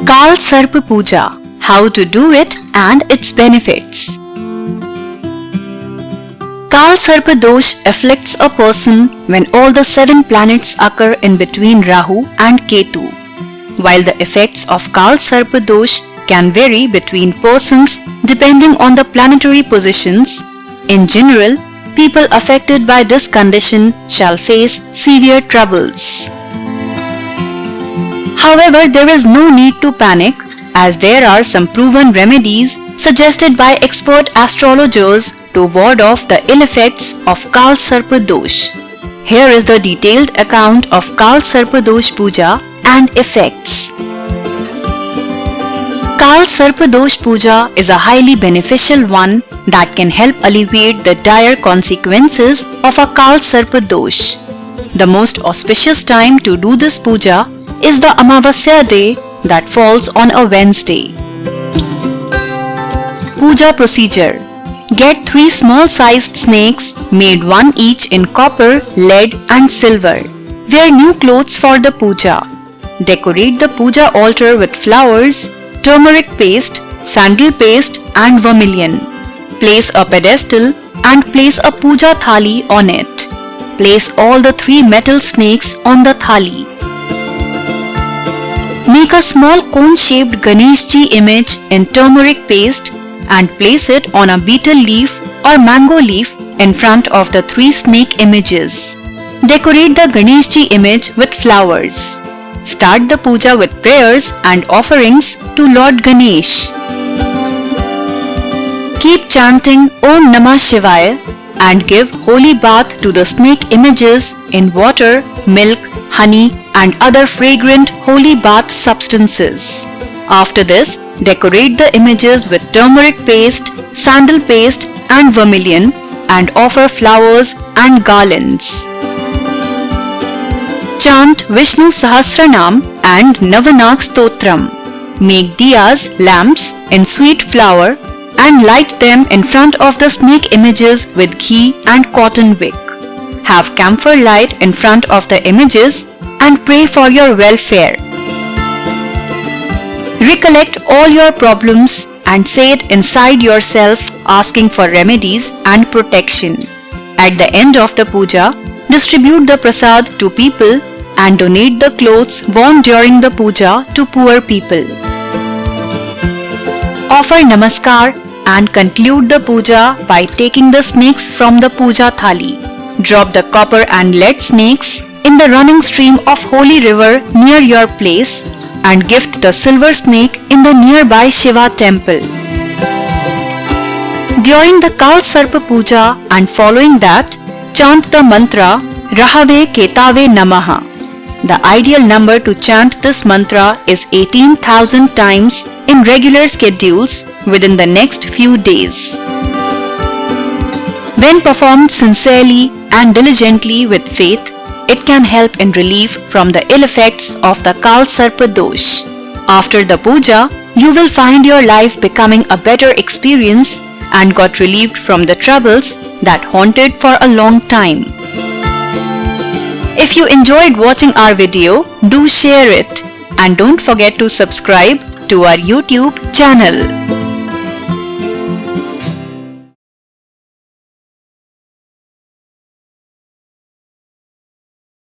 Kal Sarpa Puja, how to do it and its benefits. Kal Sarpa Dosh afflicts a person when all the 7 planets occur in between Rahu and Ketu. While the effects of Kal Sarpa Dosh can vary between persons depending on the planetary positions, in general, people affected by this condition shall face severe troubles. However, there is no need to panic, as there are some proven remedies suggested by expert astrologers to ward off the ill effects of Kal Sarpa Dosh. Here is the detailed account of Kal Sarpa Dosh Puja and effects. Kal Sarpa Dosh Puja is a highly beneficial one that can help alleviate the dire consequences of a Kal Sarpa Dosh. The most auspicious time to do this puja is the Amavasya day that falls on a Wednesday. Puja procedure. Get 3 small-sized snakes, made one each in copper, lead and silver. Wear new clothes for the puja. Decorate the puja altar with flowers, turmeric paste, sandal paste and vermilion. Place a pedestal and place a puja thali on it. Place all the 3 metal snakes on the thali. Make a small cone-shaped Ganeshji image in turmeric paste and place it on a betel leaf or mango leaf in front of the 3 snake images. Decorate the Ganeshji image with flowers. Start the puja with prayers and offerings to Lord Ganesh. Keep chanting Om Namah Shivaya and give holy bath to the snake images in water, milk, honey and other fragrant holy bath substances. After this, decorate the images with turmeric paste, sandal paste and vermilion and offer flowers and garlands. Chant Vishnu Sahasranam and Navanak Stotram. Make diyas, lamps in sweet flour and light them in front of the snake images with ghee and cotton wick. Have camphor light in front of the images and pray for your welfare. Recollect all your problems and say it inside yourself, asking for remedies and protection. At the end of the puja, distribute the prasad to people and donate the clothes worn during the puja to poor people. Offer namaskar and conclude the puja by taking the snakes from the puja thali. Drop the copper and lead snakes in the running stream of holy river near your place and gift the silver snake in the nearby Shiva temple. During the Kal Sarpa Puja and following that, chant the mantra Rahave Ketave Namaha. The ideal number to chant this mantra is 18,000 times in regular schedules within the next few days. When performed sincerely and diligently with faith, it can help in relief from the ill effects of the Kal Sarpa Dosh. After the puja, you will find your life becoming a better experience and got relieved from the troubles that haunted for a long time. If you enjoyed watching our video, do share it and don't forget to subscribe to our YouTube channel.